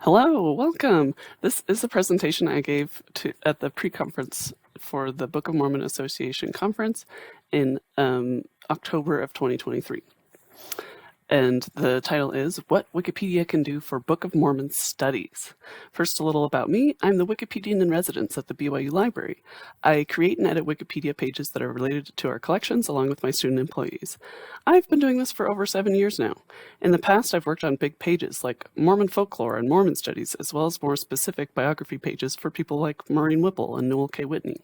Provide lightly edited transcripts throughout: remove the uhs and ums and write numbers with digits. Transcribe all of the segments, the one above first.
Hello, welcome. This is a presentation I gave at the pre-conference for the Book of Mormon Association conference in October of 2023. And the title is What Wikipedia Can Do for Book of Mormon Studies. First, a little about me. I'm the Wikipedian-in-Residence at the BYU Library. I create and edit Wikipedia pages that are related to our collections along with my student employees. I've been doing this for over 7 years now. In the past, I've worked on big pages like Mormon folklore and Mormon studies, as well as more specific biography pages for people like Maureen Whipple and Newell K. Whitney.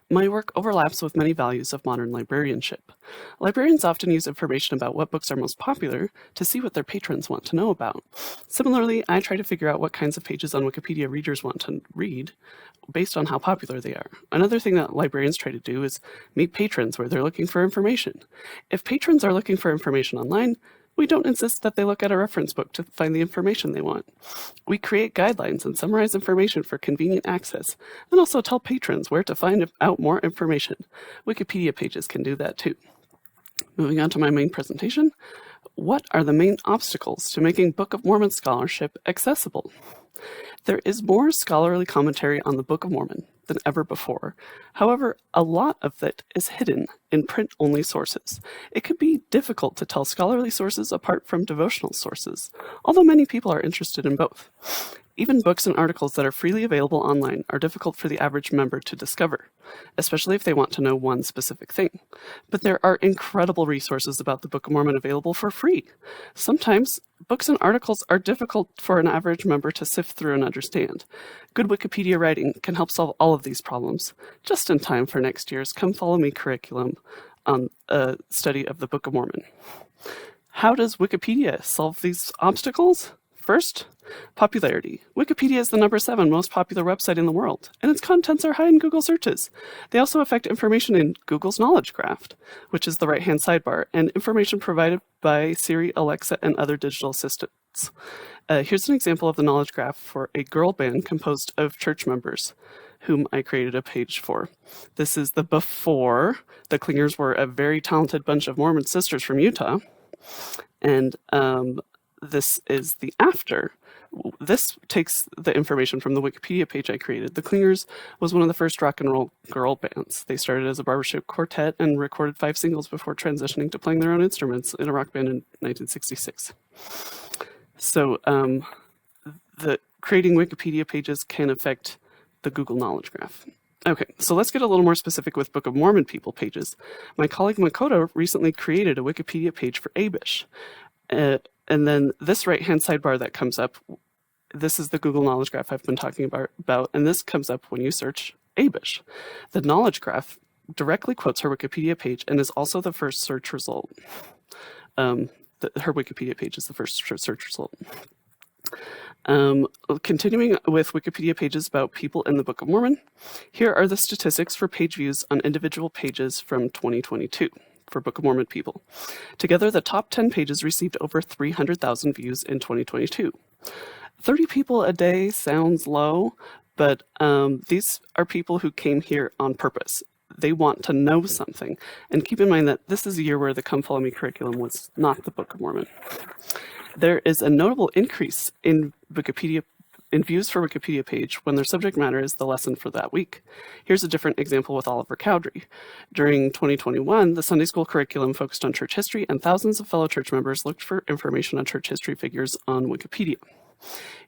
My work overlaps with many values of modern librarianship. Librarians often use information about what books are most popular to see what their patrons want to know about. Similarly, I try to figure out what kinds of pages on Wikipedia readers want to read based on how popular they are. Another thing that librarians try to do is meet patrons where they're looking for information. If patrons are looking for information online, we don't insist that they look at a reference book to find the information they want. We create guidelines and summarize information for convenient access, and also tell patrons where to find out more information. Wikipedia pages can do that too. Moving on to my main presentation, what are the main obstacles to making Book of Mormon scholarship accessible? There is more scholarly commentary on the Book of Mormon than ever before. However, a lot of it is hidden in print-only sources. It can be difficult to tell scholarly sources apart from devotional sources, although many people are interested in both. Even books and articles that are freely available online are difficult for the average member to discover, especially if they want to know one specific thing. But there are incredible resources about the Book of Mormon available for free. Sometimes books and articles are difficult for an average member to sift through and understand. Good Wikipedia writing can help solve all of these problems, just in time for next year's Come Follow Me curriculum on a study of the Book of Mormon. How does Wikipedia solve these obstacles? First, popularity. Wikipedia is the #7 most popular website in the world, and its contents are high in Google searches. They also affect information in Google's Knowledge Graph, which is the right-hand sidebar, and information provided by Siri, Alexa, and other digital assistants. Here's an example of the Knowledge Graph for a girl band composed of church members, whom I created a page for. This is the before. The Clingers were a very talented bunch of Mormon sisters from Utah, and this is the after. This takes the information from the Wikipedia page I created. The Clingers was one of the first rock and roll girl bands. They started as a barbershop quartet and recorded 5 singles before transitioning to playing their own instruments in a rock band in 1966. So the creating Wikipedia pages can affect the Google Knowledge Graph. Okay, so let's get a little more specific with Book of Mormon people pages. My colleague Makoto recently created a Wikipedia page for Abish. And then this right-hand sidebar that comes up, this is the Google Knowledge Graph I've been talking about, and this comes up when you search Abish. The Knowledge Graph directly quotes her Wikipedia page and is also the first search result. Her Wikipedia page is the first search result. Continuing with Wikipedia pages about people in the Book of Mormon, here are the statistics for page views on individual pages from 2022. For Book of Mormon people. Together, the top 10 pages received over 300,000 views in 2022. 30 people a day sounds low, but these are people who came here on purpose. They want to know something. And keep in mind that this is a year where the Come Follow Me curriculum was not the Book of Mormon. There is a notable increase in views for Wikipedia page when their subject matter is the lesson for that week. Here's a different example with Oliver Cowdery. During 2021, the Sunday school curriculum focused on church history, and thousands of fellow church members looked for information on church history figures on Wikipedia.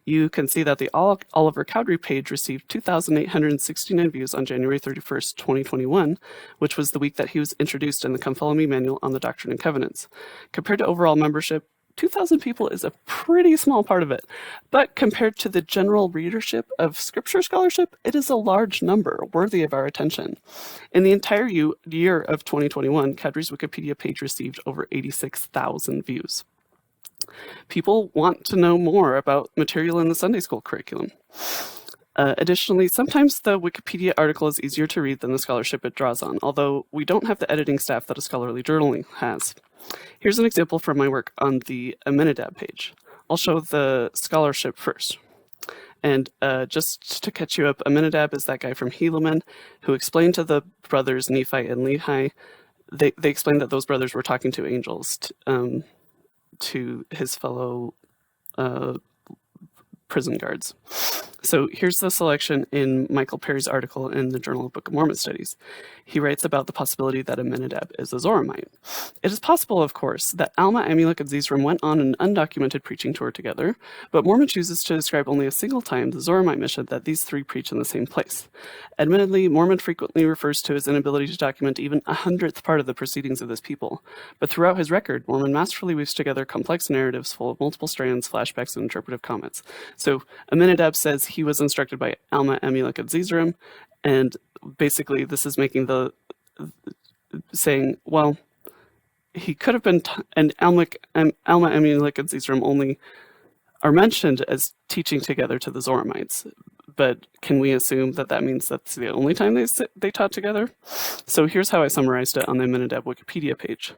You can see that the Oliver Cowdery page received 2,869 views on January 31st, 2021, which was the week that he was introduced in the Come Follow Me manual on the Doctrine and Covenants. Compared to overall membership, 2,000 people is a pretty small part of it, but compared to the general readership of scripture scholarship, it is a large number, worthy of our attention. In the entire year of 2021, Cowdery's Wikipedia page received over 86,000 views. People want to know more about material in the Sunday school curriculum. Additionally, sometimes the Wikipedia article is easier to read than the scholarship it draws on, although we don't have the editing staff that a scholarly journal has. Here's an example from my work on the Amenadab page. I'll show the scholarship first. And just to catch you up, Amenadab is that guy from Helaman who explained to the brothers Nephi and Lehi, they explained that those brothers were talking to angels to his fellow prison guards. So here's the selection in Michael Perry's article in the Journal of Book of Mormon Studies. He writes about the possibility that Aminadab is a Zoramite. It is possible, of course, that Alma, Amulek, and Zeezrom went on an undocumented preaching tour together, but Mormon chooses to describe only a single time the Zoramite mission that these three preach in the same place. Admittedly, Mormon frequently refers to his inability to document even 100th part of the proceedings of this people, but throughout his record, Mormon masterfully weaves together complex narratives full of multiple strands, flashbacks, and interpretive comments. So Aminadab says he was instructed by Alma, Amulek, and Zeezrom, and basically this is making saying, well, he could have been, and Alma, Amulek, and Zeezrom only are mentioned as teaching together to the Zoramites. But can we assume that that means that's the only time they taught together? So here's how I summarized it on the Aminadab Wikipedia page.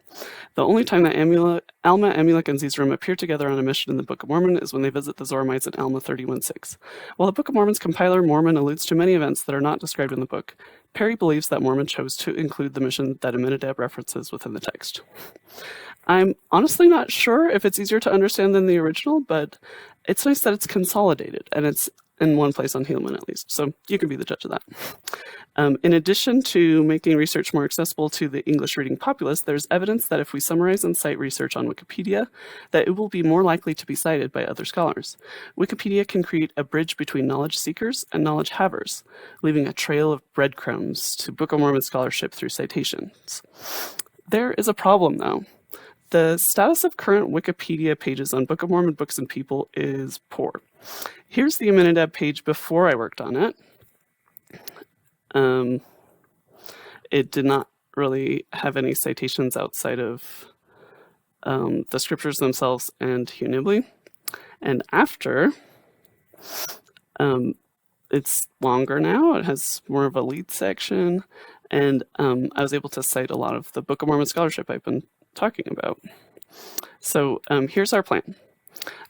The only time that Alma, Amulek, and Zeezrom appear together on a mission in the Book of Mormon is when they visit the Zoramites in Alma 31:6. While the Book of Mormon's compiler, Mormon, alludes to many events that are not described in the book, Perry believes that Mormon chose to include the mission that Aminadab references within the text. I'm honestly not sure if it's easier to understand than the original, but it's nice that it's consolidated, and it's in one place on Helaman at least, so you can be the judge of that. In addition to making research more accessible to the English-reading populace, there's evidence that if we summarize and cite research on Wikipedia, that it will be more likely to be cited by other scholars. Wikipedia can create a bridge between knowledge seekers and knowledge havers, leaving a trail of breadcrumbs to Book of Mormon scholarship through citations. There is a problem, though. The status of current Wikipedia pages on Book of Mormon books and people is poor. Here's the Aminadab page before I worked on it. It did not really have any citations outside of the scriptures themselves and Hugh Nibley. And after, it's longer now. It has more of a lead section. And I was able to cite a lot of the Book of Mormon scholarship I've been talking about. So here's our plan.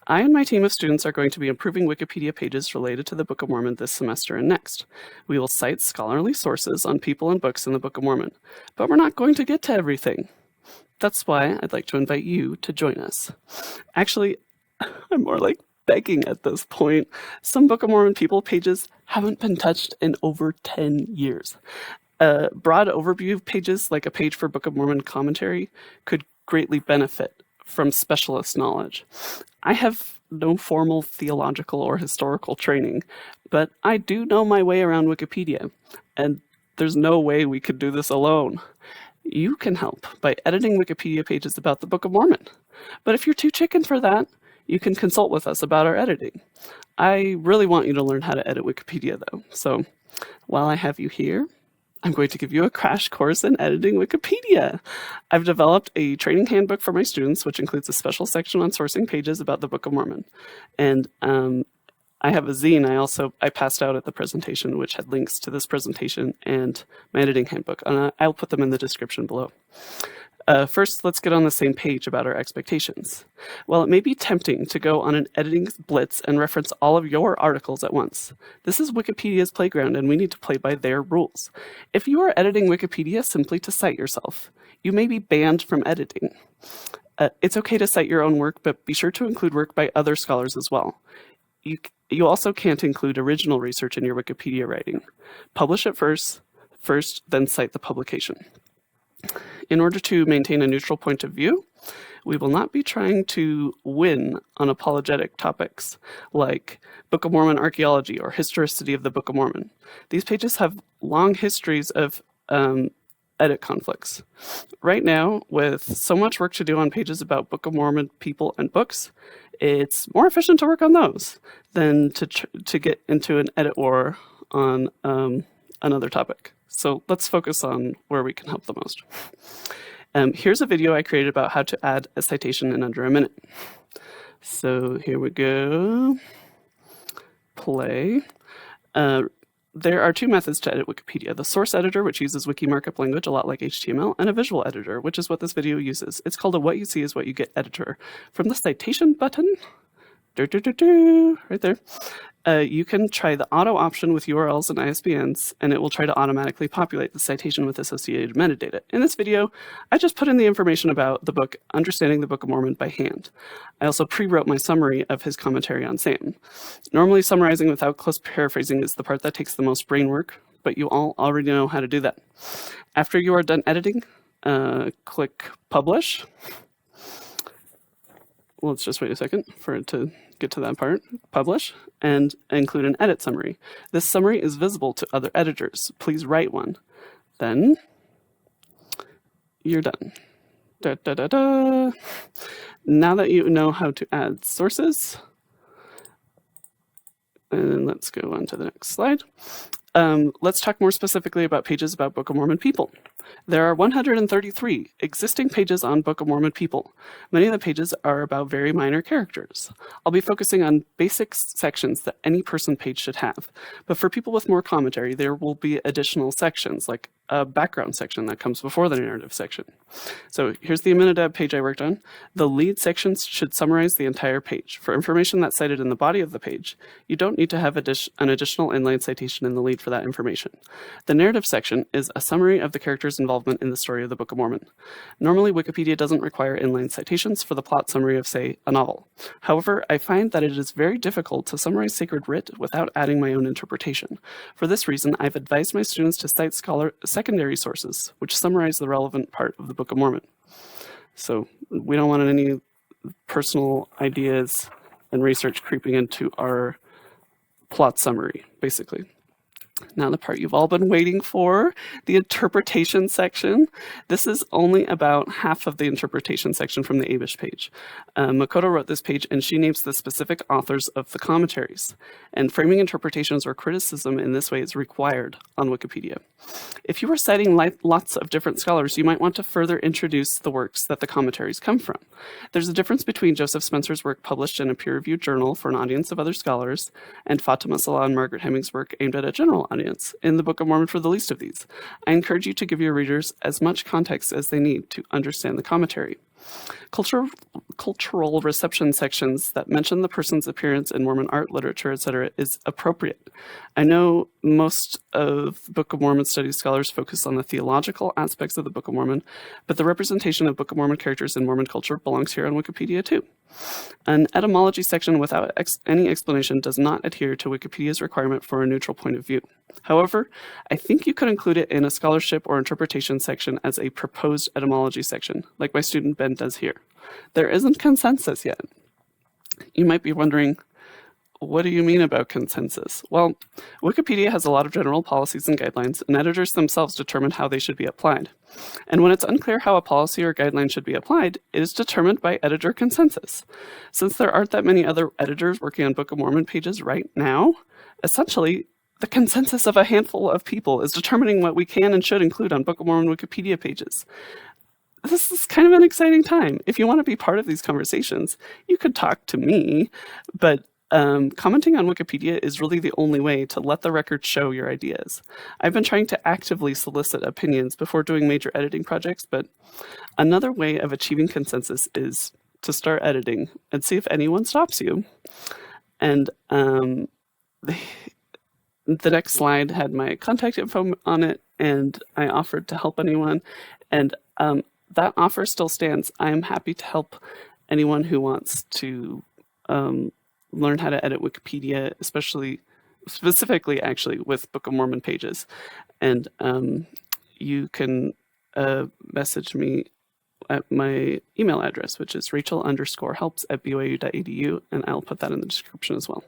I and my team of students are going to be improving Wikipedia pages related to the Book of Mormon this semester and next. We will cite scholarly sources on people and books in the Book of Mormon, but we're not going to get to everything. That's why I'd like to invite you to join us. Actually, I'm more like begging at this point. Some Book of Mormon people pages haven't been touched in over 10 years. Broad overview pages, like a page for Book of Mormon commentary, could greatly benefit from specialist knowledge. I have no formal theological or historical training, but I do know my way around Wikipedia, and there's no way we could do this alone. You can help by editing Wikipedia pages about the Book of Mormon. But if you're too chicken for that, you can consult with us about our editing. I really want you to learn how to edit Wikipedia, though. So while I have you here, I'm going to give you a crash course in editing Wikipedia. I've developed a training handbook for my students, which includes a special section on sourcing pages about the Book of Mormon. And I have a zine I passed out at the presentation, which had links to this presentation and my editing handbook. And I'll put them in the description below. First, let's get on the same page about our expectations. While it may be tempting to go on an editing blitz and reference all of your articles at once, this is Wikipedia's playground and we need to play by their rules. If you are editing Wikipedia simply to cite yourself, you may be banned from editing. It's okay to cite your own work, but be sure to include work by other scholars as well. You also can't include original research in your Wikipedia writing. Publish it first, then cite the publication. In order to maintain a neutral point of view, we will not be trying to win on apologetic topics like Book of Mormon archaeology or historicity of the Book of Mormon. These pages have long histories of edit conflicts. Right now, with so much work to do on pages about Book of Mormon people and books, it's more efficient to work on those than to get into an edit war on another topic. So let's focus on where we can help the most. Here's a video I created about how to add a citation in under a minute. So here we go. Play. There are two methods to edit Wikipedia. The source editor, which uses wiki markup language a lot like HTML, and a visual editor, which is what this video uses. It's called a what you see is what you get editor. From the citation button, right there, you can try the auto option with URLs and ISBNs, and it will try to automatically populate the citation with associated metadata. In this video, I just put in the information about the book, Understanding the Book of Mormon by hand. I also pre-wrote my summary of his commentary on Satan. Normally, summarizing without close paraphrasing is the part that takes the most brain work, but you all already know how to do that. After you are done editing, click Publish. Let's just wait a second for it to get to that part. Publish, and include an edit summary. This summary is visible to other editors. Please write one. Then you're done. Da, da, da, da. Now that you know how to add sources, and let's go on to the next slide. Let's talk more specifically about pages about Book of Mormon people. There are 133 existing pages on Book of Mormon people. Many of the pages are about very minor characters. I'll be focusing on basic sections that any person page should have. But for people with more commentary, there will be additional sections, like a background section that comes before the narrative section. So here's the Amenadab page I worked on. The lead sections should summarize the entire page. For information that's cited in the body of the page, you don't need to have an additional inline citation in the lead for that information. The narrative section is a summary of the character's involvement in the story of the Book of Mormon. Normally, Wikipedia doesn't require inline citations for the plot summary of, say, a novel. However, I find that it is very difficult to summarize sacred writ without adding my own interpretation. For this reason, I've advised my students to cite secondary sources, which summarize the relevant part of the Book of Mormon. So we don't want any personal ideas and research creeping into our plot summary, basically. Now the part you've all been waiting for, the interpretation section. This is only about half of the interpretation section from the Abish page. Makoto wrote this page and she names the specific authors of the commentaries. And framing interpretations or criticism in this way is required on Wikipedia. If you are citing lots of different scholars, you might want to further introduce the works that the commentaries come from. There's a difference between Joseph Spencer's work published in a peer-reviewed journal for an audience of other scholars and Fatima Salah and Margaret Hemming's work aimed at a general audience in the Book of Mormon for the least of these. I encourage you to give your readers as much context as they need to understand the commentary. Cultural reception sections that mention the person's appearance in Mormon art, literature, etc. is appropriate. I know most of Book of Mormon studies scholars focus on the theological aspects of the Book of Mormon, but the representation of Book of Mormon characters in Mormon culture belongs here on Wikipedia too. An etymology section without any explanation does not adhere to Wikipedia's requirement for a neutral point of view. However, I think you could include it in a scholarship or interpretation section as a proposed etymology section, like my student Ben does here. There isn't consensus yet. You might be wondering, what do you mean about consensus? Well, Wikipedia has a lot of general policies and guidelines, and editors themselves determine how they should be applied. And when it's unclear how a policy or guideline should be applied, it is determined by editor consensus. Since there aren't that many other editors working on Book of Mormon pages right now, essentially, the consensus of a handful of people is determining what we can and should include on Book of Mormon Wikipedia pages. This is kind of an exciting time. If you want to be part of these conversations, you could talk to me, but commenting on Wikipedia is really the only way to let the record show your ideas. I've been trying to actively solicit opinions before doing major editing projects, but another way of achieving consensus is to start editing and see if anyone stops you. And the next slide had my contact info on it, and I offered to help anyone, and that offer still stands. I am happy to help anyone who wants to learn how to edit Wikipedia, specifically actually with Book of Mormon pages. And you can message me at my email address, which is rachel_helps@byu.edu, and I'll put that in the description as well.